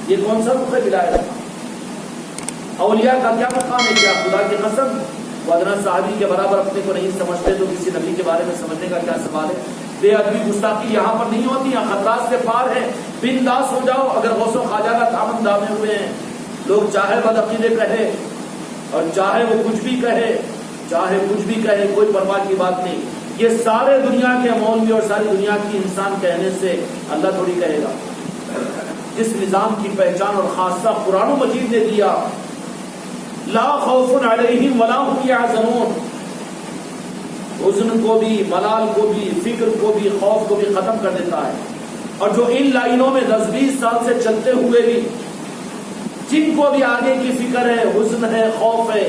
یہ کون سا رخ ہے ولایت؟ اولیاء کا کیا مقام ہے؟ کیا خدا کی قسم وہ ادنا صحابی کے برابر اپنے کو نہیں سمجھتے تو کسی نبی کے بارے میں سمجھنے کا کیا سوال ہے؟ بے ادبی گستاخی یہاں پر نہیں ہوتی، یہاں خطرات سے پار ہے. بنداس ہو جاؤ. اگر غوث و خواجہ کا دامن دامے ہوئے ہیں، لوگ چاہے بدعقیدے کہے اور چاہے وہ کچھ بھی کہے، چاہے کچھ بھی کہے، کوئی پرواہ کی بات نہیں. یہ سارے دنیا کے مولوی اور ساری دنیا کی انسان کہنے سے اللہ تھوڑی کہے گا. جس نظام کی پہچان اور خاصہ قرآن مجید نے دیا، لا خوف علیہم ولا هم یحزنون، حزن کو بھی، ملال کو بھی، فکر کو بھی، خوف کو بھی ختم کر دیتا ہے. اور جو ان لائنوں میں 10-20 سال سے چلتے ہوئے بھی جن کو بھی آگے کی فکر ہے، حزن ہے، خوف ہے،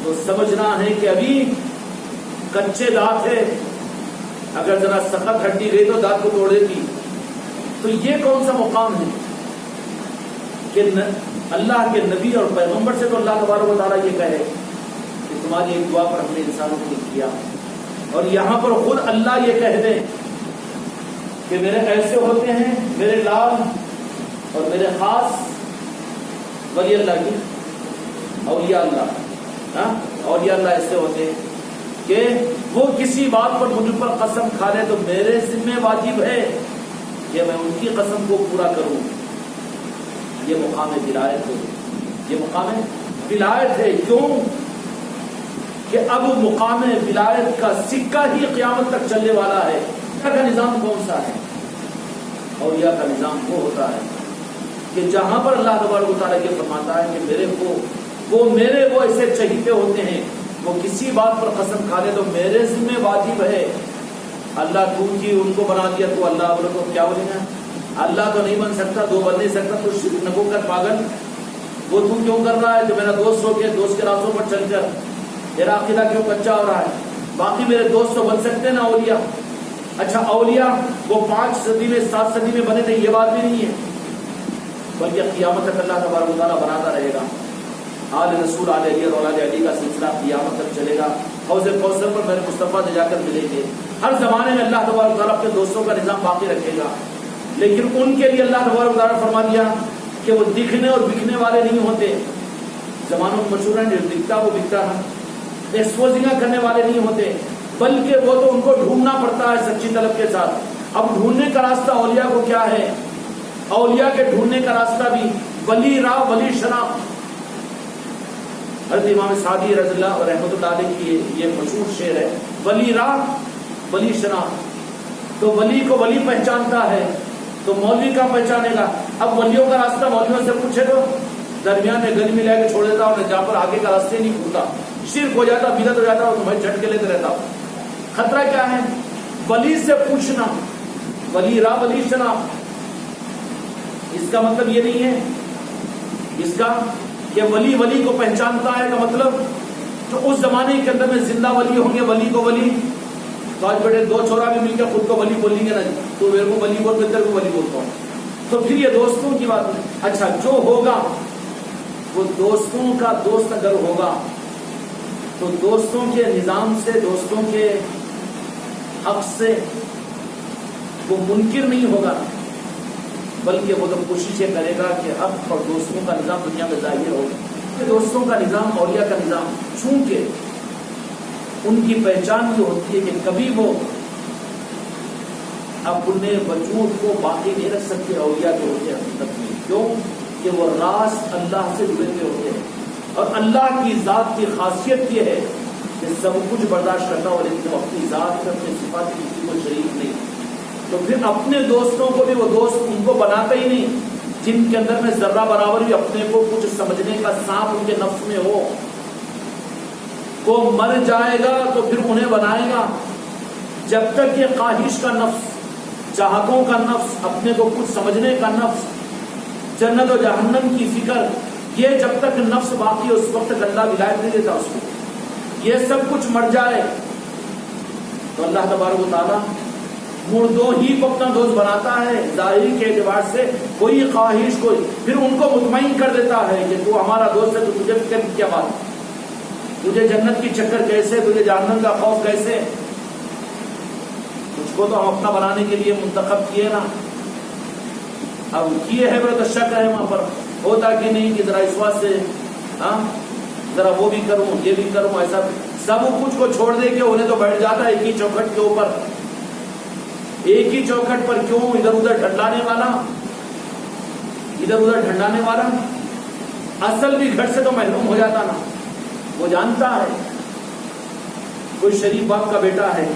تو سمجھنا ہے کہ ابھی کچے دانت ہے. اگر ذرا سخت ہڈی گئی تو دانت کو توڑ دیتی. تو یہ کون سا مقام ہے کہ اللہ کے نبی اور پیغمبر سے تو اللہ تبارک و تعالیٰ یہ کہے کہ تمہاری ایک دعا پر ہم نے انسانوں کو کیا، اور یہاں پر خود اللہ یہ کہہ دیں کہ میرے ایسے ہوتے ہیں، میرے لال اور میرے خاص ولی اللہ کی اولیاء اللہ، اولیاء اللہ ایسے ہوتے ہیں کہ وہ کسی بات پر مجھ پر قسم کھا لے تو میرے ذمہ واجب ہے کہ میں ان کی قسم کو پورا کروں. یہ مقام ولایت ہے، یہ مقام ولایت ہے. کیوں کہ اب مقام ولایت کا سکہ ہی قیامت تک چلنے والا ہے. اولیاء کا نظام کون سا ہے؟ اولیاء کا نظام وہ ہوتا ہے کہ جہاں پر اللہ تبارک و تعالیٰ یہ فرماتا ہے کہ میرے وہ ایسے چہیتے ہوتے ہیں، وہ کسی بات پر قسم کھا لے تو میرے ذمہ واجب ہے. اللہ تو کی ان کو بنا دیا تو اللہ والوں کو کیا بولے گا؟ اللہ تو نہیں بن سکتا، دو بن نہیں سکتا، تو شرک نہ کر پاگل. وہ تو کیوں کر رہا ہے جو میرا دوست ہو کے دوست کے راستوں پر چل کر تیرا عقیدہ کیوں کچا ہو رہا ہے؟ باقی میرے دوست تو بن سکتے ہیں نا اولیاء. اچھا اولیاء وہ 5 صدی میں 7 صدی میں بنے تھے، یہ بات بھی نہیں ہے، بلکہ قیامت تک اللہ تبارک و تعالیٰ بناتا رہے گا. آل رسول آل علی اور اولاد علی کا سلسلہ قیامت تک چلے گا. حوض کوثر پر میرے مصطفیٰ سے جا کر ملیں گے. ہر زمانے میں اللہ تبارک و تعالیٰ اپنے دوستوں کا نظام باقی رکھے گا، لیکن ان کے لیے اللہ تبارک و تعالیٰ نے فرما دیا کہ وہ دکھنے اور بکنے والے نہیں ہوتے. زمانوں میں مشہور ہے جو دکھتا وہ بکتا ہے، ایکسپوزنگ کرنے والے نہیں ہوتے، بلکہ وہ تو ان کو ڈھونڈنا پڑتا ہے سچی طلب کے ساتھ. اب ڈھونڈنے کا راستہ اولیاء کو کیا ہے؟ اولیاء کے ڈھونڈنے کا راستہ بھی ولی راہ ولی شناخت. حضرت امام سعدی رضی اللہ رحمۃ اللہ علیہ کی یہ مشہور شعر ہے، ولی راہ ولی شناخت. تو ولی کو ولی پہچانتا ہے تو مولوی کا پہچانے گا. اب ولیوں کا راستہ مولویوں سے پوچھے تو درمیان میں گلی ملا کے چھوڑ دیتا ہوں، جہاں پر آگے کا راستے نہیں کھلتا، شرک ہو جاتا، بدعت ہو جاتا، تو میں جھٹکے لیتے رہتا ہوں. خطرہ کیا ہے؟ ولی سے پوچھنا، ولی راہ ولی شناخت. اس کا مطلب یہ نہیں ہے اس کا کہ ولی کو پہچانتا ہے کا مطلب تو اس زمانے کے اندر میں زندہ ولی ہوں گے ولی کو ولی، تو آج بیٹے 2 چھوڑا بھی مل کے خود کو ولی بولیں گے نا، تو میرے کو ولی بول، میں تیرے کو ولی بولتا ہوں. تو پھر یہ دوستوں کی بات نہیں. اچھا جو ہوگا وہ دوستوں کا دوست اگر ہوگا تو دوستوں کے نظام سے، دوستوں کے حق سے وہ منکر نہیں ہوگا، بلکہ وہ تو کوششیں کرے گا کہ حق اور دوستوں کا نظام دنیا میں ظاہر ہو. دوستوں کا نظام، اولیاء کا نظام، چونکہ ان کی پہچان یہ ہوتی ہے کہ کبھی وہ اپنے وجود کو باقی نہیں رکھ سکتے. اولیاء جو ہوتے ہیں حقیقت میں، کیوں کہ وہ راز اللہ سے جڑے ہوئے ہوتے ہیں، اور اللہ کی ذات کی خاصیت یہ ہے کہ سب کچھ برداشت کرتا ہو لیکن وہ اپنی ذات میں اپنے صفات کی کسی کو شریک نہیں. تو پھر اپنے دوستوں کو بھی وہ دوست ان کو بناتا ہی نہیں جن کے اندر میں ذرہ برابر بھی اپنے کو کچھ سمجھنے کا سانپ ان کے نفس میں ہو. وہ مر جائے گا تو پھر انہیں بنائے گا. جب تک یہ خواہش کا نفس، چاہتوں کا نفس، اپنے کو کچھ سمجھنے کا نفس، جنت و جہنم کی فکر، یہ جب تک نفس باقی اس وقت تک اللہ ولایت نہیں دیتا اس کو. یہ سب کچھ مر جائے تو اللہ تبارک و تعالیٰ مردوں ہی کو اپنا دوست بناتا ہے ظاہری کے اعتبار سے. کوئی خواہش کوئی پھر ان کو مطمئن کر دیتا ہے کہ تو ہمارا دوست ہے، تو تجھے فکر کی کیا بات، تجھے جنت کی چکر کیسے، تجھے جہنم کا خوف کیسے، تجھ کو تو ہم اپنا بنانے کے لیے منتخب کیے نا. اب کیے ہے تو شک ہے وہاں پر ہوتا کہ نہیں کہ ذرا اس واسطے ذرا وہ بھی کروں یہ بھی کروں ایسا سب کچھ کو چھوڑ دے کے انہیں تو بیٹھ جاتا ہے ایک ہی چوکھٹ کے اوپر, ایک ہی چوکھٹ پر کیوں ادھر ادھر ڈھنڈانے والا اصل بھی گھر سے تو محروم ہو جاتا نا. وہ جانتا ہے کوئی شریف باپ کا بیٹا ہے,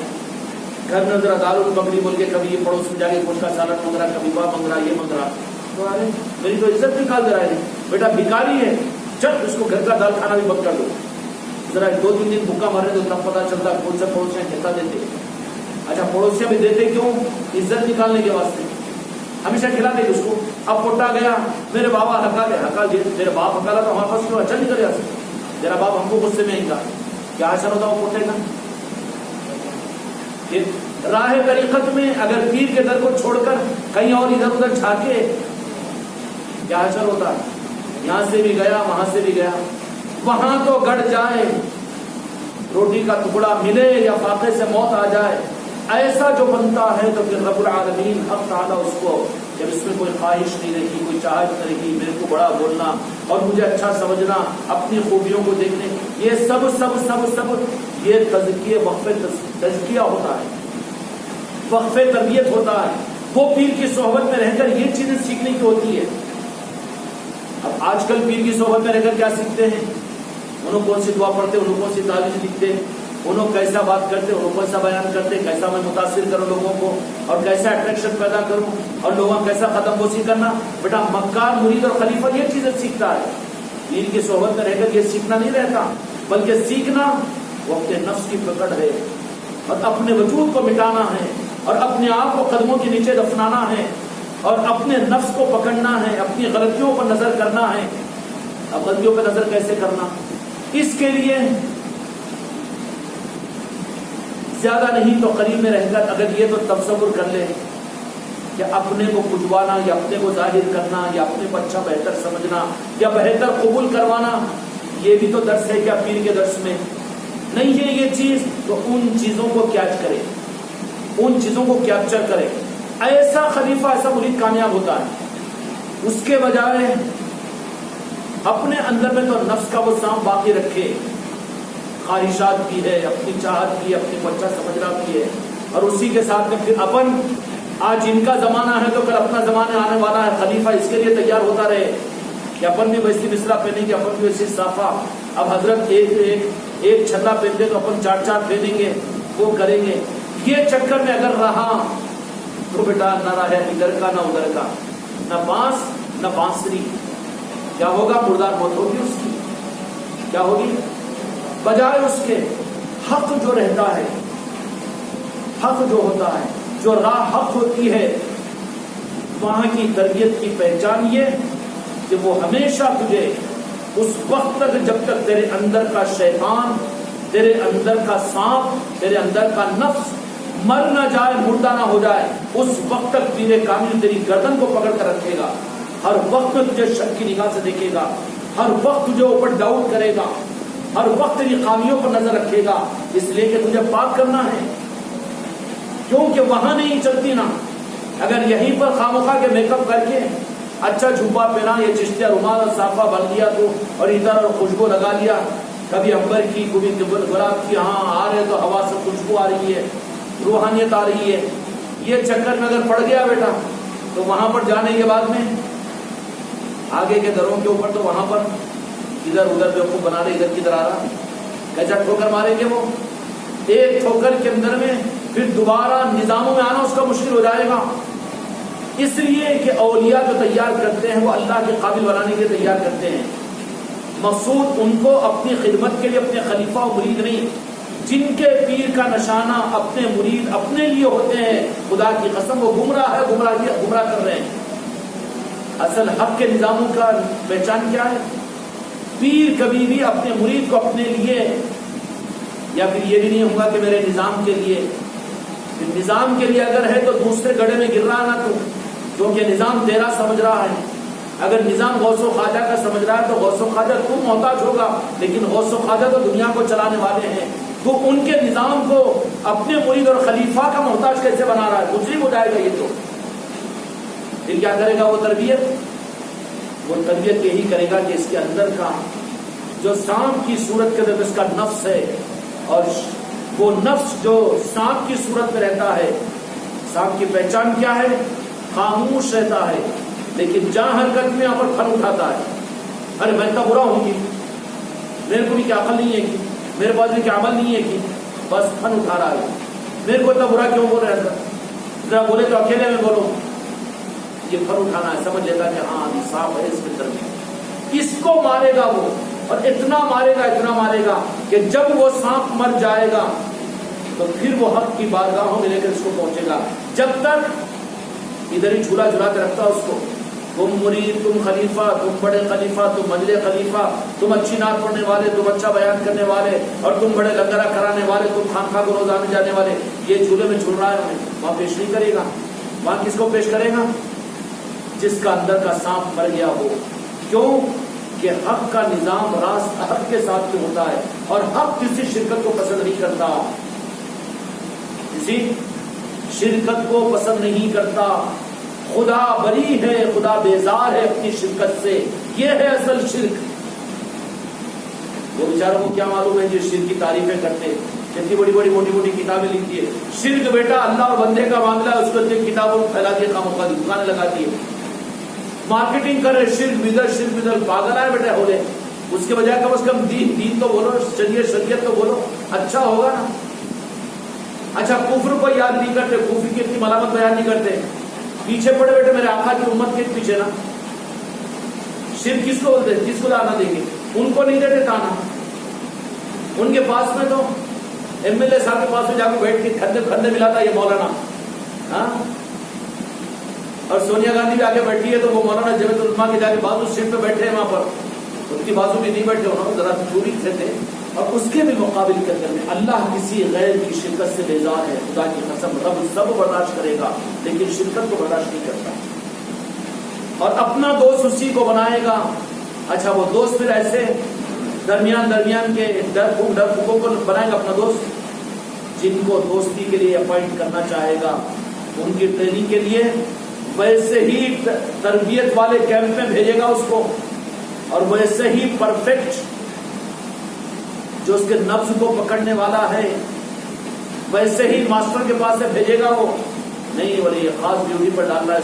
گھر میں ذرا دال بکری بول کے کبھی یہ پڑوس میں جا کے گوشت کا سالن مانگ رہا, کبھی باپ مانگ رہا, یہ مانگ رہا, تو ارے میری تو عزت نکال دے رہا ہے, بیٹا بھکاری ہے, چل اس کو گھر کا دال کھانا بھی بند کر دو, ذرا 2-3 دن بھوکا مرے تو تب پتا چلتا کون سے پڑوسیاں کہتا دیتے. اچھا پڑوسیاں بھی دیتے کیوں؟ عزت نکالنے کے واسطے, ہمیشہ کھلاتے اس کو. اب پوٹا گیا میرے بابا ہکا دے, میرے باپ ہکالا تو ہمارے پاس کیوں اچھا نکل گیا, میرا باپ ہم کو غصے میں ہی کیا اثر ہوتا وہ پوٹے کا. راہ طریقت میں اگر پیر کے در کو چھوڑ کر کہیں اور ادھر ادھر جھانکے کیا اثر ہوتا ہے؟ یہاں سے بھی گیا وہاں سے بھی گیا, وہاں تو گڑ جائے, روٹی کا ٹکڑا ملے یا فاقے سے موت آ جائے, ایسا جو بنتا ہے تو پھر رب العالمین حق تعالیٰ اس کو جب اس میں کوئی خواہش نہیں رہی, کوئی چاہت نہیں رہی, میرے کو بڑا بولنا اور مجھے اچھا سمجھنا, اپنی خوبیوں کو دیکھنے, یہ سب یہ تزکیہ وقف تزکیہ ہوتا ہے, وقف تربیت ہوتا ہے. وہ پیر کی صحبت میں رہ کر یہ چیزیں سیکھنے کی ہوتی ہے. اب آج کل پیر کی صحبت میں رہ کر کیا سیکھتے ہیں؟ انہوں کون سی دعا پڑھتے, انہوں کون سی تعویذ لکھتے, انہوں کیسا بات کرتے, انہوں کیسا بیان کرتے, کیسا میں متاثر کروں لوگوں کو اور کیسا اٹریکشن پیدا کروں اور لوگوں کیسا قدم بوسی کرنا. بیٹا مکار مرید اور خلیفہ یہ چیزیں سیکھتا ہے. پیر کی صحبت میں رہ کر یہ سیکھنا نہیں رہتا, بلکہ سیکھنا وہ اپنے نفس کی پکڑ ہے اور اپنے وجود کو مٹانا ہے اور اپنے آپ کو قدموں کے نیچے دفنانا ہے اور اپنے نفس کو پکڑنا ہے, اپنی غلطیوں پر نظر کرنا ہے. اب غلطیوں پر نظر کیسے کرنا؟ اس کے لیے زیادہ نہیں تو قریب میں رہ کر اگر یہ تو تصور کر لے کہ اپنے کو کھجوانا یا اپنے کو ظاہر کرنا یا اپنے کو اچھا بہتر سمجھنا یا بہتر قبول کروانا, یہ بھی تو درس ہے کیا پیر کے درس میں نہیں ہے یہ چیز؟ تو ان چیزوں کو کیچ کرے, ان چیزوں کو کیپچر کرے. ایسا خلیفہ ایسا مرید کامیاب ہوتا ہے. اس کے بجائے اپنے اندر میں تو نفس کا وہ سام باقی رکھے, خواہشات کی ہے, اپنی چاہت کی, اپنی بچہ سمجھنا کی ہے, اور اسی کے ساتھ میں پھر اپن آج ان کا زمانہ ہے تو کل اپنا زمانہ آنے والا ہے. خلیفہ اس کے لیے تیار ہوتا رہے کہ اپن بھی ویسی مصرا پہنیں گے, اپن بھی ویسی صافہ. اب حضرت ایک چھلا پہنتے تو اپن 4 پہنیں گے, وہ کریں گے. یہ چکر میں اگر رہا تو بیٹا نہ رہے ادھر کا نہ ادھر کا, نہ بانس نہ بانسری, کیا ہوگا؟ مردار موت ہوگی اس کی. کیا ہوگی؟ بجائے اس کے حق جو رہتا ہے, حق جو ہوتا ہے, جو راہ حق ہوتی ہے, وہاں کی تربیت کی پہچان یہ کہ وہ ہمیشہ تجھے اس وقت تک جب تک تیرے اندر کا شیطان, تیرے اندر کا سانپ, تیرے اندر کا نفس مر نہ جائے, مردہ نہ ہو جائے, اس وقت تک تیرے کامل تیری گردن کو پکڑ کر رکھے گا. ہر وقت میں تجھے شک کی نگاہ سے دیکھے گا, ہر وقت تجھے اوپر ڈاؤٹ کرے گا, ہر وقت تیری خامیوں پر نظر رکھے گا, اس لیے کہ تجھے پاک کرنا ہے. کیونکہ وہاں نہیں چلتی نا. اگر یہیں پر خامخواہ کے میک اپ کر کے اچھا جھبا پہنا, یہ چشتیہ رومال اور صافہ بن لیا تو اور ادھر اور خوشبو لگا لیا, کبھی امبر کی کبھی گلاب کی, ہاں آ رہے تو ہوا سے خوشبو آ رہی ہے, روحانیت آ رہی ہے, یہ چکر میں اگر پڑ گیا بیٹا تو وہاں پر جانے کے بعد میں آگے کے دروں کے اوپر تو وہاں پر ادھر ادھر بیوقوف بنا رہے, ادھر کدھر آ رہا, کیسا ٹھوکر ماریں گے وہ. ایک ٹھوکر کے اندر میں پھر دوبارہ نظاموں میں آنا اس کا مشکل ہو جائے گا. اس لیے کہ اولیاء جو تیار کرتے ہیں وہ اللہ کے قابل بنانے کے تیار کرتے ہیں. مقصود ان کو اپنی خدمت کے لیے اپنے خلیفہ و مرید نہیں, جن کے پیر کا نشانہ اپنے مرید اپنے لیے ہوتے ہیں, خدا کی قسم وہ گمراہ ہے, گمراہ کر رہے ہیں. اصل حق کے نظاموں کا پہچان کیا ہے؟ پیر کبھی بھی اپنے مرید کو اپنے لیے, یا پھر یہ بھی نہیں ہوگا کہ میرے نظام کے لیے. نظام کے لیے اگر ہے تو دوسرے گڑھے میں گر رہا نہ تو, کیونکہ نظام تیرا سمجھ رہا ہے. اگر نظام غوث و خواجہ کا سمجھ رہا ہے تو غوث و خواجہ تم محتاج ہوگا, لیکن غوث و خواجہ تو دنیا کو چلانے والے ہیں. تو ان کے نظام کو اپنے مرید اور خلیفہ کا محتاج کیسے بنا رہا ہے؟ مجرم ہو جائے گا یہ تو. پھر کیا کرے گا وہ تربیت یہی کرے گا کہ اس کے اندر کا جو سانپ کی صورت کے اندر اس کا نفس ہے، اور وہ نفس جو سانپ کی صورت میں رہتا ہے، سانپ کی پہچان کیا ہے؟ خاموش رہتا ہے، لیکن جہاں حرکت میں یہاں پر پھن اٹھاتا ہے. ارے میں اتنا برا ہوں گی، میرے کو بھی کیا عقل نہیں ہے کہ میرے پاس بھی کیا عمل نہیں ہے کہ بس پھن اٹھا رہا ہے. میرے کو اتنا برا کیوں بول رہا تھا؟ ذرا بولے تو اکیلے میں بولو. یہ پھن اٹھانا ہے، سمجھ لیتا کہ ہاں یہ سانپ ہے اس کے میں. اس کو مارے گا وہ، اور اتنا مارے گا کہ جب وہ سانپ مر جائے گا تو پھر وہ حق کی بارگاہوں میں لے کر اس کو پہنچے گا. جب تک ادھر ہی جھولا جھولا کے رکھتا اس کو، تم مرید، تم خلیفہ، تم بڑے خلیفہ، تم مجلے خلیفہ، تم اچھی نعت پڑھنے والے، تم اچھا بیان کرنے والے، اور تم بڑے لنگرہ کرانے والے، تم خانقاہ کو روزانہ جانے والے. یہ جھولے میں جھول رہا ہے انہیں، وہاں پیش نہیں کرے گا. وہاں کس کو پیش کرے گا؟ جس کا اندر کا سانپ مر گیا ہو. کیوں کہ حق کا نظام راست حق کے ساتھ میں ہوتا ہے، اور حق کسی شرکت کو پسند نہیں کرتا، کسی شرکت کو پسند نہیں کرتا. خدا بری ہے، خدا بیزار ہے اپنی شرکت سے. یہ ہے اصل شرک. وہ بیچاروں کو کیا معلوم ہے جو شرک کی تعریفیں کرتے ہیں، اتنی بڑی بڑی موٹی موٹی کتابیں لکھتی ہے. شرک بیٹا اللہ اور بندے کا معاملہ ہے، اس کو کتابوں کو پھیلا دیے، خاموخواہ دکانیں لگا دیے، مارکیٹنگ کرے. شرک بدر پاگل ہے بیٹا ہو لے. اس کے بجائے کم از کم دین تو بولو، شریعت تو بولو، اچھا ہوگا نا. اچھا کفر کو یاد نہیں کرتے، کفر کی اتنی ملامت بیان نہیں کرتے. پیچھے پڑے بیٹے میرے آقا کی امت کے پیچھے نا. شرک کس کو بولتے، کس کو لانا دیں گے؟ ان کو نہیں دیتے تانا. ان کے پاس میں تو ایم ایل اے صاحب کے پاس میں جا کے بیٹھ کے کھندے ملاتا یہ مولانا. ہاں، اور سونیا گاندھی بھی آگے بیٹھی ہے تو وہ مولانا جمیعت العلماء کے جا کے بازو سیٹ پہ بیٹھے ہیں. وہاں پر ان کی بازو بھی نہیں بیٹھے، انہوں نے ذرا چوری سے تھے. اور اس کے بھی مقابل کے اندر میں اللہ کسی غیر کی شرکت سے بیزار ہے. خدا کی قسم رب سب برداشت کرے گا لیکن شرکت کو برداشت نہیں کرتا، اور اپنا دوست اسی کو بنائے گا. اچھا وہ دوست پھر ایسے درمیان کے ڈر پھوکوں کو بنائے گا اپنا دوست، جن کو دوستی کے لیے اپوائنٹ کرنا چاہے گا ان کی ٹریننگ کے لیے ویسے ہی تربیت والے کیمپ میں بھیجے گا اس کو، اور ویسے ہی پرفیکٹ جو اس کے نبض کو پکڑنے والا ہے ویسے ہی ماسٹر کے پاس سے بھیجے گا. وہ نہیں بولے یہ خاص ڈیوٹی پر ڈال رہا ہے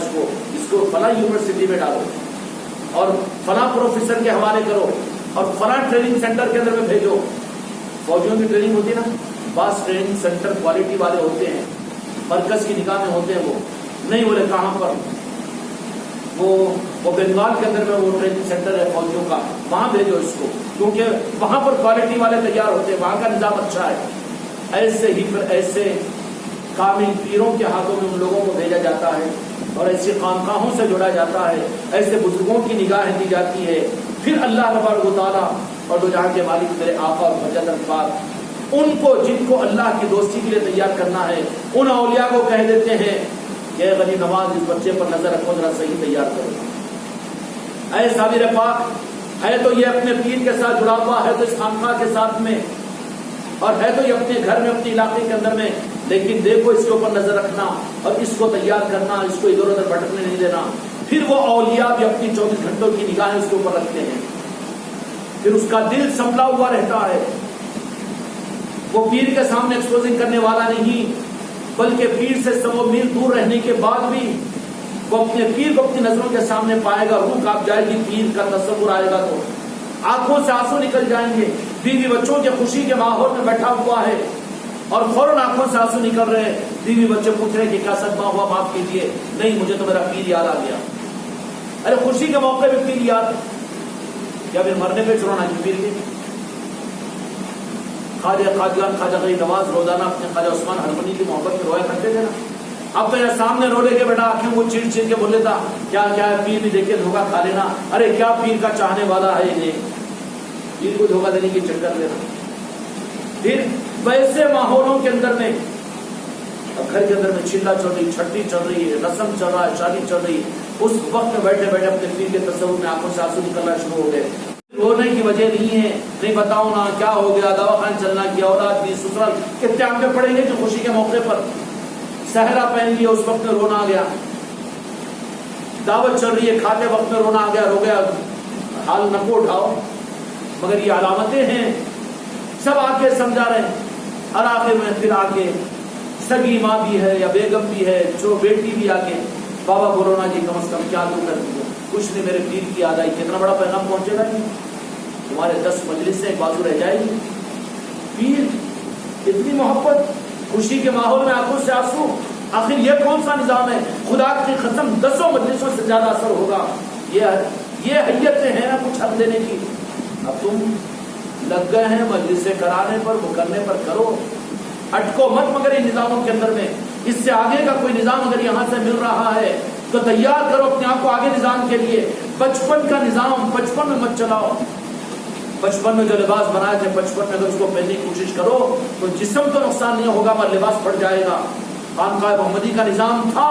اس کو فلاں یونیورسٹی میں ڈالو، اور فلاں پروفیسر کے حوالے کرو، اور فلاں ٹریننگ سینٹر کے اندر میں بھیجو. فوجیوں کی ٹریننگ ہوتی ہے نا، بعض ٹریننگ سینٹر کوالٹی والے ہوتے ہیں، مرکز کی نگاہ میں ہوتے ہیں. وہ نہیں بولے کہاں پر، وہ بنگال کے اندر میں وہ ٹریننگ سینٹر ہے فوجیوں کا، وہاں بھیجو اس کو، کیونکہ وہاں پر کوالٹی والے تیار ہوتے ہیں، وہاں کا نظام اچھا ہے. ایسے ہی پھر ایسے کامل پیروں کے ہاتھوں میں ان لوگوں کو بھیجا جاتا ہے، اور ایسی خانقاہوں سے جوڑا جاتا ہے، ایسے بزرگوں کی نگاہیں دی جاتی ہے. پھر اللہ تبارک و تعالیٰ اور دو جہاں کے مالک میرے آقا اور حجت الفاظ ان کو جن کو اللہ کی دوستی کے لیے تیار کرنا ہے، ان اولیاء کو کہہ دیتے ہیں کہ اے غنی نواز اس بچے پر نظر رکھو، ذرا صحیح تیار کرو. اے صابر پاک ہے تو یہ اپنے پیر کے ساتھ جڑا ہوا ہے، تو اس خانقاہ کے ساتھ میں، اور ہے تو یہ اپنے گھر میں اپنے علاقے کے اندر میں، لیکن دیکھو اس کے اوپر نظر رکھنا اور اس کو تیار کرنا، اس کو ادھر ادھر بھٹکنے نہیں دینا. پھر وہ اولیاء بھی اپنی 24 گھنٹوں کی نگاہیں اس کے اوپر رکھتے ہیں. پھر اس کا دل سنبھلا ہوا رہتا ہے. وہ پیر کے سامنے ایکسپوزنگ کرنے والا نہیں، بلکہ پیر سے سو میل دور رہنے کے بعد بھی وہ اپنے پیر کو اپنی نظروں کے سامنے پائے گا. روح کانپ جائے گی، پیر کا تصور آئے گا تو آنکھوں سے آنسو نکل جائیں گے. بیوی بچوں کے خوشی کے ماحول میں بیٹھا ہوا ہے اور فوراً آنکھوں سے آنسو نکل رہے ہیں. بیوی بچے پوچھ رہے ہیں کہ کیا صدمہ ہوا، معاف کیجیے. نہیں مجھے تو میرا پیر یاد آ گیا. ارے خوشی کے موقع پہ پیر یاد، یا پھر مرنے پہ چھوڑنا کی پیر کی. خواجہ قادیان خواجہ غریب نواز روزانہ اپنے خواجہ عثمان ہرمنی کی محبت میں رویا کرتے تھے نا. اب میرے سامنے رو لے کے بیٹا آنکھیں وہ چیڑ چیڑ کے بول لیتا کیا کیا ہے، پیر بھی دیکھے دھوکہ کھا لینا. ارے کیا پیر کا چاہنے والا ہے یہ، پیر کو دھوکہ دینے کی چکر لینا. پھر ویسے ماحولوں کے اندر میں اب گھر کے اندر میں چلا چل رہی، چھٹی چل رہی ہے، رسم چل رہا ہے، شادی چل رہی ہے، اس وقت میں بیٹھے بیٹھے اپنے پیر کے تصور میں آنکھوں سے آنسو نکلنا شروع ہو گئے. رونے کی وجہ نہیں ہے، نہیں بتاؤ نا کیا ہو گیا، دواخانے چلنا کیا، اولاد بھی، سسرال، کتنے آنکھیں پڑیں گے کہ خوشی کے موقع پر صحرا پہن لیا، اس وقت میں رونا آ گیا. دعوت چل رہی ہے، کھاتے وقت میں رونا آ گیا، رو گیا، حال نہ کو اٹھاؤ، مگر یہ علامتیں ہیں، سب آ کے سمجھا رہے ہیں، اور آخر میں پھر آ کے سگی ماں بھی ہے یا بیگم بھی ہے، جو بیٹی بھی آ کے بابا بولو نا جی، کم از کم کیا دوں کر دیا، کچھ نہیں، میرے پیر کی یاد آئی، کتنا بڑا پیغام پہنچے گا جی، تمہارے 10 مجلس سے ایک بازو رہ جائے گی، پیر اتنی محبت، خوشی کے ماحول میں آنکھوں سے آنسو، آخر یہ کون سا نظام ہے؟ خدا کی قسم 10 مجلسوں سے زیادہ اثر ہوگا، یہ حیتیں ہیں کچھ حق دینے کی، اب تم لگ گئے ہیں مجلسیں کرانے پر، وہ کرنے پر کرو، اٹکو مت مگر ان نظاموں کے اندر میں، اس سے آگے کا کوئی نظام اگر یہاں سے مل رہا ہے تو تیار کرو اپنے آپ کو آگے نظام کے لیے، بچپن کا نظام بچپن میں مت چلاؤ، بچپن میں جو لباس بنائے تھے بچپن میں اگر اس کو پہننے کی کوشش کرو تو جسم تو نقصان نہیں ہوگا مگر لباس پھٹ جائے گا۔ خانقاہ محمدی کا نظام تھا،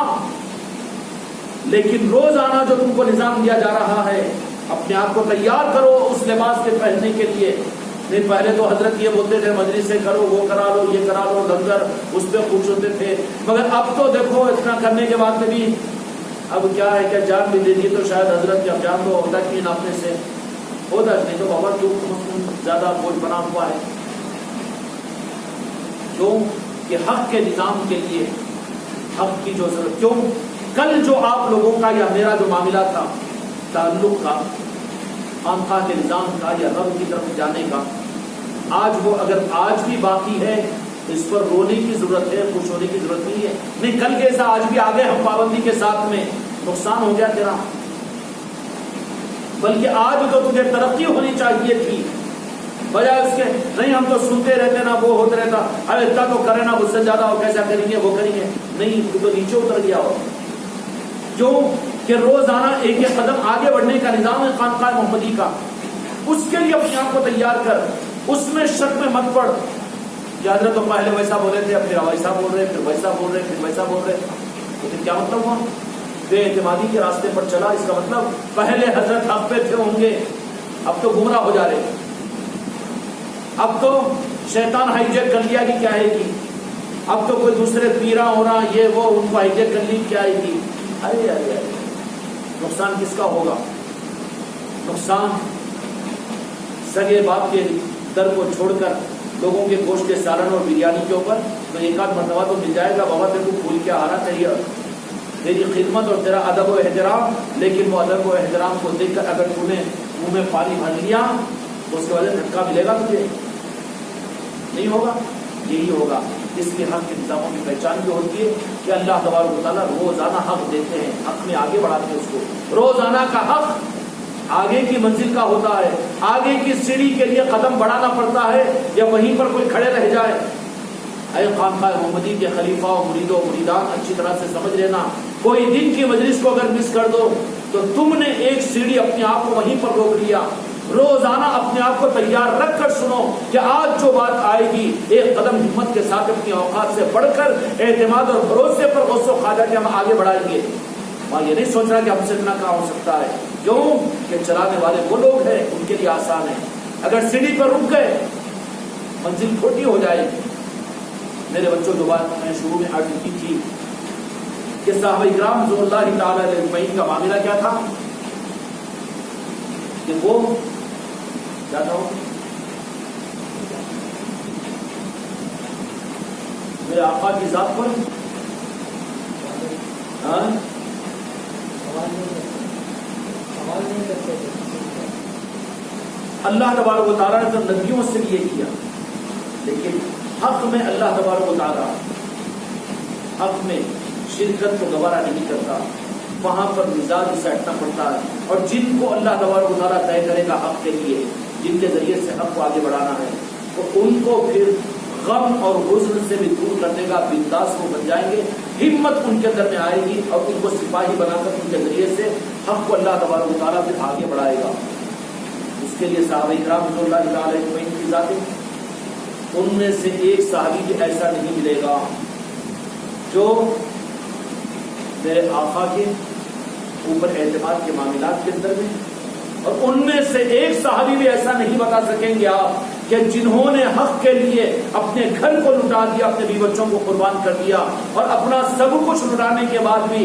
لیکن روزانہ جو تم کو نظام دیا جا رہا ہے، اپنے آپ کو تیار کرو اس لباس کے پہننے کے لیے۔ نہیں پہلے تو حضرت یہ بولتے تھے مجلس سے کرو، وہ کرا لو، یہ کرا لو، لنگر اس پہ خوش ہوتے تھے، مگر اب تو دیکھو اتنا کرنے کے بعد میں بھی اب کیا ہے کہ جان بھی دے دی تو شاید حضرت کی اب جان تو ہوتا کہ ناپنے سے ہوتا نہیں تو بابا کیوں زیادہ بوجھ بنا ہوا ہے، کیوں کہ حق کے نظام کے لیے حق کی جو ضرورت، کیوں کل جو آپ لوگوں کا یا میرا جو معاملہ تھا تعلق کا، خانقاہ کے نظام کا یا رب کی طرف جانے کا، آج وہ اگر آج بھی باقی ہے اس پر رونے کی ضرورت ہے، خوش ہونے کی ضرورت نہیں ہے، نہیں کل کیسا آج بھی آگے ہم پابندی کے ساتھ میں، نقصان ہو گیا تیرا، بلکہ آج تو تجھے ترقی ہونی چاہیے تھی، بجائے اس کے نہیں ہم تو سنتے رہتے نا، وہ ہوتا رہتا، ارے اتنا تو کرے نا، مجھ سے زیادہ ہو کیسا کریں گے، وہ کریں گے، نہیں تو نیچے اتر گیا ہو، کیوں کہ روزانہ ایک ایک قدم آگے بڑھنے کا نظام ہے خانقاہ محمدی کا، اس کے لیے اپنے آپ کو تیار کر، اس میں شک میں مت پڑ کہ حضرت تو پہلے ویسا بولے تھے، اب پھر ویسا بول رہے، پھر ویسا بول رہے، پھر ویسا بول رہے، لیکن کیا مطلب ہوا؟ بے اعتمادی کے راستے پر چلا، اس کا مطلب پہلے حضرت حق پہ تھے ہوں گے، اب تو گمراہ ہو جا رہے، اب تو شیطان ہائی جیک کر لیا کہ کیا ہے کی، اب تو کوئی دوسرے پیرا ہو رہا، یہ وہ ان کو ہائی جیک کر لی کیا ہے کی، ارے ارے ارے نقصان کس کا ہوگا؟ نقصان سگے باپ کے در کو چھوڑ کر لوگوں کے گوشت کے سالن اور بریانی کے اوپر تو ایک آدھ مرتبہ تو مل جائے گا، بابا تیرے کو بھول کے آنا چاہیے، تیری خدمت اور تیرا ادب و احترام، لیکن وہ ادب و احترام کو دیکھ کر اگر تم نے منہ میں پانی بھر لیا تو اس کی وجہ سے دھکا ملے گا تجھے؟ نہیں ہوگا، یہی ہوگا۔ اس کے حق کے نظاموں کی پہچان بھی ہوتی ہے کہ اللہ تبارک و تعالیٰ روزانہ حق دیتے ہیں، حق میں آگے بڑھاتے ہیں اس کو، روزانہ کا حق آگے کی منزل کا ہوتا ہے، آگے کی سیڑھی کے لیے قدم بڑھانا پڑتا ہے یا وہیں پر کوئی کھڑے رہ جائے۔ اے خانقاہ محمدی کے خلیفہ و مرید و مریدان اچھی طرح سے سمجھ لینا، کوئی دن کی مجلس کو اگر مس کر دو تو تم نے ایک سیڑھی اپنے آپ کو وہیں پر روک لیا۔ روزانہ اپنے آپ کو تیار رکھ کر سنو کہ آج جو بات آئے گی ایک قدم ہمت کے ساتھ اپنی اوقات سے بڑھ کر اعتماد اور بھروسے پر غوث و خواجہ کے ہم آگے بڑھائیں گے۔ وہاں یہ نہیں سوچنا کہ ہم سے اتنا کام ہو سکتا ہے، کیوں کہ چلانے والے وہ لوگ ہیں، ان کے لیے آسان ہے۔ اگر سیڑھی پر رک گئے منزل چھوٹی ہو جائے گی۔ میرے بچوں جو بات میں شروع میں عرض کی تھی کہ صحابہ کرام رضی اللہ تعالی علیہ اجمعین کا معاملہ کیا تھا کہ وہ کیا تھا، میرے آقا کی ذات پر اللہ تبارک و تعالیٰ نے تو نبیوں سے بھی یہ کیا، لیکن حق میں اللہ تبارک و تعالیٰ حق میں شرکت کو گوارا نہیں کرتا، وہاں پر مزاج سیٹنا پڑتا ہے، اور جن کو اللہ تبارک و تعالیٰ طے کرے گا حق کے لیے، جن کے ذریعے سے حق کو آگے بڑھانا ہے، تو ان کو پھر غم اور حزن سے بھی دور کرنے کا بنداس کو بن جائیں گے، ہمت ان کے اندر میں آئے گی، اور ان کو سپاہی بنا کر ان کے ذریعے سے حق کو اللہ تبارک و تعالیٰ پھر آگے بڑھائے گا۔ اس کے لیے صحابہ کرام رضی اللہ تعالی اجمعین کی ذاتیں، ان میں سے ایک صحابی بھی ایسا نہیں ملے گا جو میرے آقا کے اوپر اعتماد کے معاملات کے اندر میں، اور ان میں سے ایک صحابی بھی ایسا نہیں بتا سکیں گے آپ کہ جنہوں نے حق کے لیے اپنے گھر کو لٹا دیا، اپنے بیوی بچوں کو قربان کر دیا، اور اپنا سب کچھ لٹانے کے بعد بھی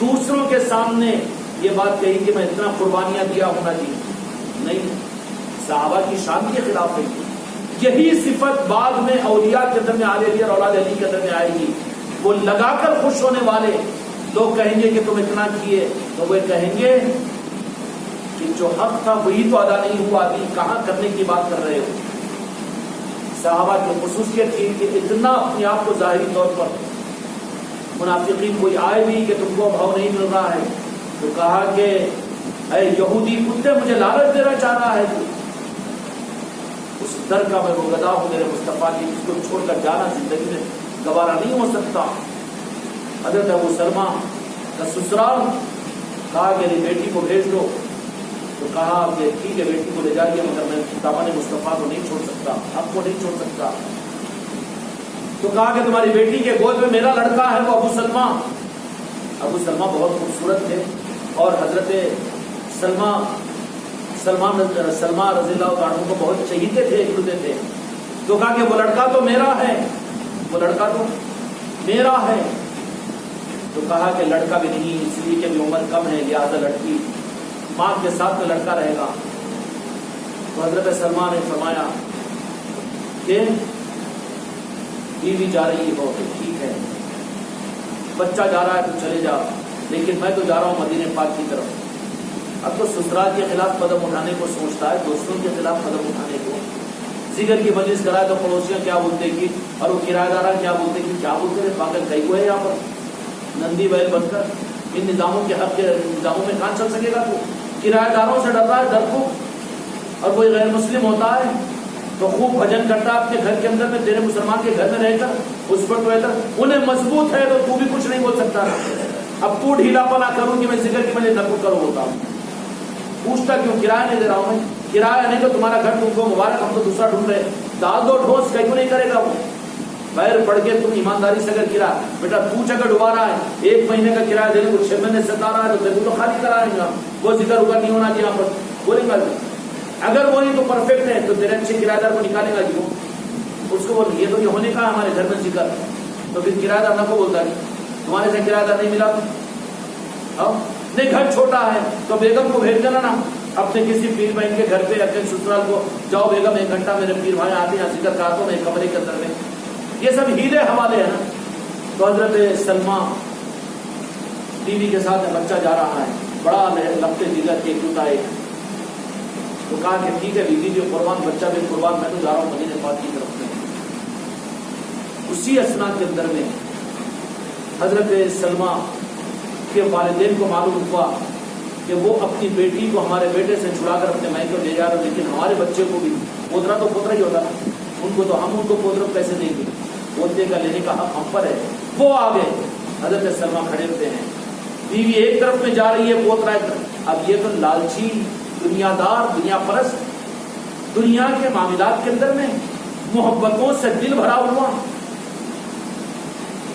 دوسروں کے سامنے یہ بات کہی کہ میں اتنا قربانیاں دیا ہوں نا جی، نہیں، صحابہ کی شان کے خلاف ہے۔ یہی صفت بعد میں اولیاء کے اندر میں آل علی اور اولاد علی کے اندر میں آئے گی۔ وہ لگا کر خوش ہونے والے لوگ کہیں گے کہ تم اتنا کیے، تو وہ کہیں گے کہ جو حق تھا وہی تو ادا نہیں ہوا، ابھی کہاں کرنے کی بات کر رہے ہو۔ صحابہ کی خصوصیت تھی کہ اتنا اپنے آپ کو ظاہری طور پر منافقین کوئی آئے بھی کہ تم کو بھاؤ نہیں مل رہا ہے تو کہا کہ اے یہودی کتے، مجھے لالچ دینا چاہ رہا ہے، اس در کا میں وہ گدا ہوں میرے مصطفیٰ کی، اس کو چھوڑ کر جانا زندگی میں گوارا نہیں ہو سکتا۔ حضرت ابو سلمہ کا سسرال، کہا کہ میری بیٹی کو بھیج دو، تو کہا کہ ٹھیک ہے بیٹی کو لے جائیے، مگر میں دامن مصطفیٰ کو نہیں چھوڑ سکتا، آپ کو نہیں چھوڑ سکتا۔ تو کہا کہ تمہاری بیٹی کے گود میں میرا لڑکا ہے، وہ ابو سلمہ۔ ابو سلمہ بہت خوبصورت تھے اور حضرت سلمہ رضی اللہ عنہ کو بہت چہیتے تھے، اکلوتے تھے۔ تو کہا کہ وہ لڑکا تو میرا ہے، وہ لڑکا تو میرا ہے۔ تو کہا کہ لڑکا بھی نہیں، اس لیے کہ عمر کم ہے، لہٰذا لڑکی ماں کے ساتھ میں لڑکا رہے گا۔ تو حضرت سلمہ نے فرمایا کہ بیوی جا رہی ہو تو ٹھیک ہے، بچہ جا رہا ہے تو چلے جا، لیکن میں تو جا رہا ہوں مدینے پاک کی طرف۔ اب تو سسرال کے خلاف قدم اٹھانے کو سوچتا ہے، دوستوں کے خلاف قدم اٹھانے کو۔ ذکر کی مجلس کرائے تو پڑوسیاں کیا بولتے کہ، اور وہ کرایہ دارہ کیا بولتے کہ، کیا بولتے ہیں پاگل کئی کو ہے یہاں پر نندی بیل بن کر، ان نظاموں کے حق کے نظاموں میں کہاں چل سکے گا تو؟ کرایہ داروں سے ڈر رہا ہے، ڈر کو، اور کوئی غیر مسلم ہوتا ہے تو خوب بھجن کرتا ہے اپنے گھر کے اندر میں، تیرے مسلمان کے گھر میں رہ کر اس پر تو انہیں مضبوط ہے تو بھی کچھ نہیں بول سکتا۔ اب تو ڈھیلا پنا کروں کہ میں ذکر کی مجھے نہ کرو ہوتا ہوں، پوچھتا کیوں کرایہ نہیں دے رہا ہوں میں، کرایہ نہیں تو تمہارا گھر تم کو مبارک، ہم تو دوسرا ڈھونڈ رہے، ڈال دو ٹھوس، کہیں نہیں کرے گا وہ۔ بہر پڑھ کے تم ایمانداری سے اگر کرایہ بیٹا پوچھ اگر ڈبا رہا ہے 1 مہینے کا کرایہ دینے کو 6 مہینے ستا رہا ہے تو تیرے کو تو خالی کرائیں گا، وہ ذکر ہوگا نہیں ہونا چاہیے یہاں پر، بولیں گا اگر وہ نہیں تو پرفیکٹ ہے تو تیرے اچھے کرایہ دار کو نکالے گا کیوں؟ اس کو بول یہ تو یہ ہونے کا ہے ہمارے گھر میں ذکر، تو پھر کرایہ دار نہ کو بولتا ہے تمہارے سے کرایہ دار نہیں ملا تو نہیں، گھر چھوٹا ہے تو بیگم کو بھیج دینا نا اپنے کسی پیر بہن کے گھر پہ، اپنے سسرال کو، جاؤ بیگم 1 گھنٹہ میرے پیر بھائی آتے ہیں ذکر کرا دو میں کمرے کے اندر میں، یہ سب ہیلے حوالے ہیں نا۔ تو حضرت سلمہ بیوی کے ساتھ بچہ جا رہا ہے، بڑا لگتے جگر کے اکلوتا ایک، تو کہا کہ ٹھیک ہے بیوی بھی قربان، بچہ بھی قربان، میں تو جا رہا ہوں مدینے پاک کی طرف میں۔ اسی اسنا کے اندر میں حضرت سلمہ کے والدین کو معلوم ہوا کہ وہ اپنی بیٹی کو ہمارے بیٹے سے چھڑا کر اپنے میکے لے جا رہے، لیکن ہمارے بچے کو بھی، پوترا تو پوترا ہی ہوتا نا، ان کو تو ہم ان کو پوترا پیسے دیں گے، پوتے کا لینے کا حق ہم پر ہے۔ وہ آگے حضرت سلمہ کھڑے ہوتے ہیں، بیوی ایک طرف میں جا رہی ہے، پوترا ایک طرف۔ اب یہ تو لالچی، دنیا دار، دنیا پرست، دنیا کے معاملات کے اندر میں محبتوں سے دل بھرا ہوا،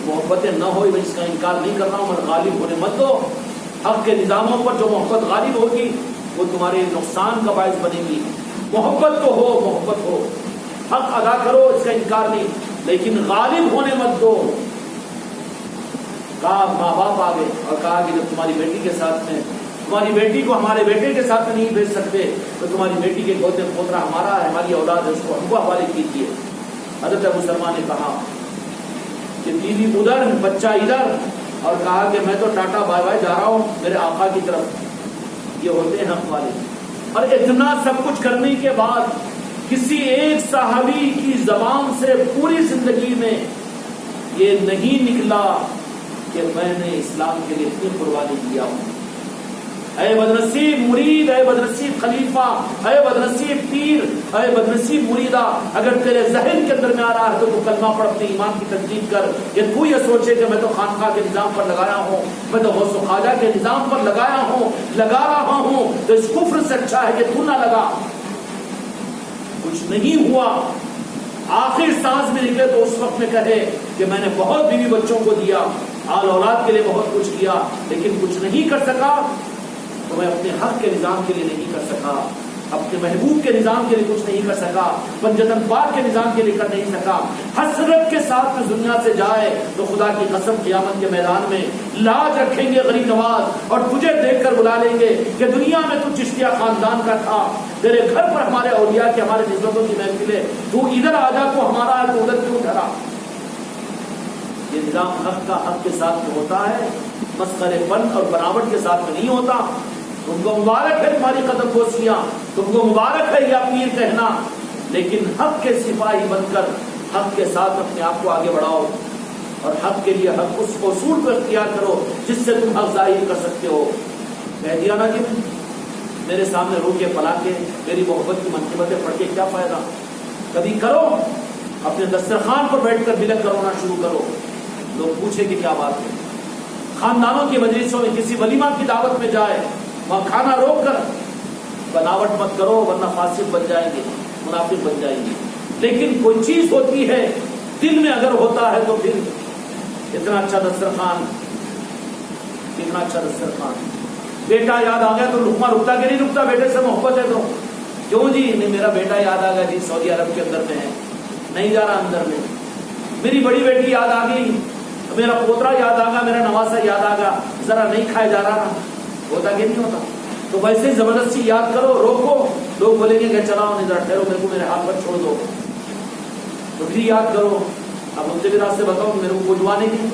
محبتیں نہ ہو اس کا انکار نہیں کر رہا ہوں، مگر غالب ہونے مت دو۔ حق کے نظاموں پر جو محبت غالب ہوگی وہ تمہارے نقصان کا باعث بنے گی۔ محبت تو ہو، محبت ہو، حق ادا کرو، اس کا انکار نہیں، لیکن غالب ہونے مت دو۔ کہا ماں باپ آگے اور کہا کہ جب تمہاری بیٹی کے ساتھ میں، تمہاری بیٹی کو ہمارے بیٹے کے ساتھ میں نہیں بھیج سکتے تو تمہاری بیٹی کے گود میں پوترا ہمارا ہے، ہماری اولاد ہے، اس کو ہم کو حوالے کیجیے۔ حضرت ابو سلمہ نے کہا کہ بیوی ادھر، بچہ ادھر، اور کہا کہ میں تو ٹاٹا بائے بائے جا رہا ہوں میرے آقا کی طرف۔ یہ ہوتے ہیں حق والے۔ اور اتنا سب کچھ کرنے کے بعد کسی ایک صحابی کی زبان سے پوری زندگی میں یہ نہیں نکلا کہ میں نے اسلام کے لیے اتنی قربانی دیا ہوں۔ اے بدنصیب مرید، اے بدنصیب خلیفہ، اے بدنصیب پیر، اے بدنصیب مریدہ، اگر تیرے ذہن کے اندر میں آ رہا ہے تو تو کلمہ پڑھ، اپنے ایمان کی تجدید کر۔ کہ تو یہ سوچے کہ میں تو خانقاہ کے نظام پر لگایا ہوں، میں تو غوث و خواجہ کے نظام پر لگا رہا ہوں، تو اس کفر سے اچھا ہے کہ تو نہ لگا۔ کچھ نہیں ہوا، آخر سانس میں نکلے تو اس وقت میں کہے کہ میں نے بہت بیوی بچوں کو دیا، آل اولاد کے لیے بہت کچھ کیا، لیکن کچھ نہیں کر سکا تو میں اپنے حق کے نظام کے لیے نہیں کر سکا۔ اپنے محبوب کے نظام کے لیے کچھ نہیں کر سکا، پنجتن پاک کے نظام کے لیے کر نہیں سکا، حسرت کے ساتھ اس دنیا سے جائے تو خدا کی قسم قیامت کے میدان میں لاج رکھیں گے غریب نواز، اور تجھے دیکھ کر بلا لیں گے کہ دنیا میں تو چشتیہ خاندان کا تھا، تیرے گھر پر ہمارے اولیاء کی ہمارے نسبتوں کی محفل ہے، تو ادھر آ جا، تو ہمارا ہے تو ادھر کیوں ٹھہرا؟ یہ نظام حق کا حق کے ساتھ میں ہوتا ہے، مسخرے پن اور بناوٹ کے ساتھ میں نہیں ہوتا۔ تم کو مبارک ہے تمہاری قدم بوسیاں، تم کو مبارک ہے یا پیر کہنا، لیکن حق کے سپاہی بن کر حق کے ساتھ اپنے آپ کو آگے بڑھاؤ، اور حق کے لیے حق اس اصول کو اختیار کرو جس سے تم حق ظاہر کر سکتے ہو۔ کہہ دیا نا جی، میرے سامنے رو کے پلا کے میری محبت کی منقبتیں پڑھ کے کیا فائدہ؟ کبھی کرو، اپنے دسترخوان پر بیٹھ کر بلک کر رونا شروع کرو، لوگ پوچھیں کہ کیا بات ہے۔ خاندانوں کی مجلسوں میں کسی ولیمہ کی دعوت میں جائے، وہاں کھانا روک کر بناوٹ مت کرو، ورنہ فاسق بن جائیں گے، منافق بن جائیں گے۔ لیکن کوئی چیز ہوتی ہے دل میں اگر ہوتا ہے تو پھر اتنا اچھا دسترخوان، اتنا اچھا دسترخوان۔ بیٹا یاد آ گیا تو لقمہ رکتا کہ نہیں رکتا؟ بیٹے سے محبت ہے تو کیوں جی نہیں، میرا بیٹا یاد آ گیا جی، سعودی عرب کے اندر میں ہے، نہیں جا رہا اندر میں۔ میری بڑی بیٹی یاد آ گئی، میرا پوترا یاد آ گیا، میرا نواسا یاد آ گیا، ذرا نہیں کھایا جا رہا نا، ہوتا کہ نہیں ہوتا؟ تو ویسے زبردستی یاد کرو، روکو، لوگ بولیں گے کہ چلاؤ نہیں، ذرا ٹھہرو، میرے کو میرے ہاتھ پر چھوڑ دو، تو پھر یاد کرو۔ اب مجھے بھی راستے بتاؤ، میرے کو پوجوانے کے،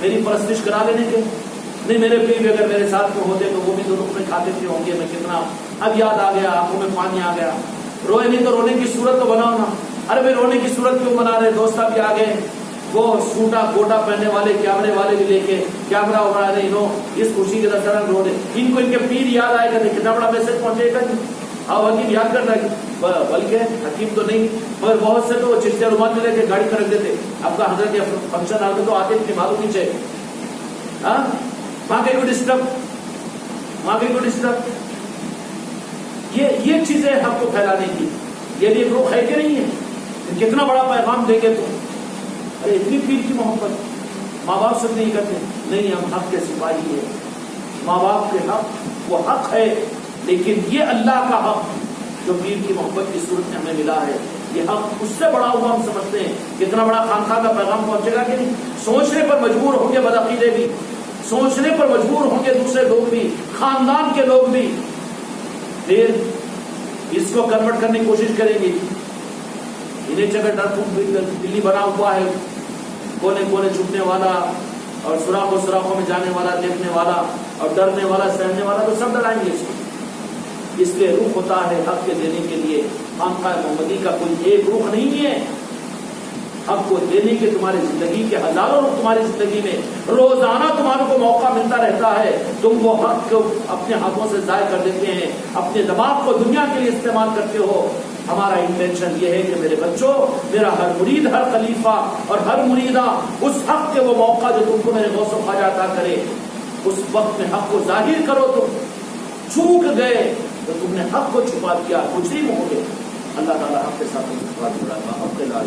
میری پرستش کرا لینے کے، نہیں میرے پیر بھی اگر میرے ساتھ میں ہوتے تو وہ بھی دو لقمے کھاتے تھے ہوں گے، میں کتنا اب یاد آ گیا، آنکھوں میں پانی آ گیا۔ روئے نہیں تو رونے کی صورت تو بناؤ نا۔ ارے بھائی رونے کی صورت کیوں بنا رہے؟ دوست بھی آ گئے، وہ سوٹا کوٹا پہننے والے، کیمرے والے بھی لے کے، کیمرہ اڑا رہے، اس خوشی کے دسترخوان رو رہے، ان کو ان کے پیر یاد آئے گا، کتنا بڑا میسج پہنچے گا جی۔ اب حکیم یاد کر رہا ہے، بلکہ حکیم تو نہیں، مگر بہت سے تو چشتیہ رومال میں لے کے گاڑی پر رکھ دیتے۔ اب کا حضرت فنکشن آ تو آتے تھے معلوم نہیں چاہیے، ہاں وہاں کہیں کو ڈسٹرب، وہاں کہیں کو ڈسٹرب۔ یہ چیزیں ہم کو پھیلانے کی، یہ بھی ایک روح ہے کہ نہیں ہے؟ کتنا بڑا پیغام دیں گے تم؟ ارے اتنی پیر کی محبت ماں باپ سے نہیں کرتے؟ نہیں، ہم حق کے سپاہی ہیں، ماں باپ کے حق وہ حق ہے، لیکن یہ اللہ کا حق جو پیر کی محبت کی صورت میں ہمیں ملا ہے، یہ حق اس سے بڑا ہوا ہم سمجھتے ہیں۔ کتنا بڑا خانقاہ کا پیغام پہنچے گا کہ نہیں؟ سوچنے پر مجبور ہوں گے بدعقیدے بھی، سوچنے پر مجبور ہوں گے دوسرے لوگ بھی، خاندان کے لوگ بھی، پھر اس کو کنورٹ کرنے کی کوشش کریں گے۔ انہیں جگہ ڈر دلی بنا ہوا ہے، کونے کونے چھپنے والا اور سوراخوں سوراخوں میں جانے والا، دیکھنے والا اور ڈرنے والا، سہنے والا، تو سب ڈرائیں گے اس لیے روح ہوتا ہے حق کے دینے کے لیے۔ خانقاہ محمدی کا کوئی ایک روح نہیں ہے، حق کو دینے کے تمہاری زندگی کے ہزاروں روح تمہاری زندگی میں روزانہ تمہارے کو موقع ملتا رہتا ہے، تم وہ حق کو اپنے ہاتھوں سے ضائع کر دیتے ہیں، اپنے دماغ کو دنیا کے لیے استعمال کرتے ہو۔ ہمارا انٹینشن یہ ہے کہ میرے بچوں، میرا ہر مرید، ہر خلیفہ اور ہر مریدہ اس حق کے وہ موقع جو تم کو میرے غوث و خواجہ عطا کرے، اس وقت میں حق کو ظاہر کرو۔ تم چوک گئے تو تم نے حق کو چھپا دیا، مجرم ہو گئے۔ اللہ تعالیٰ حق کے ساتھ حق کے لا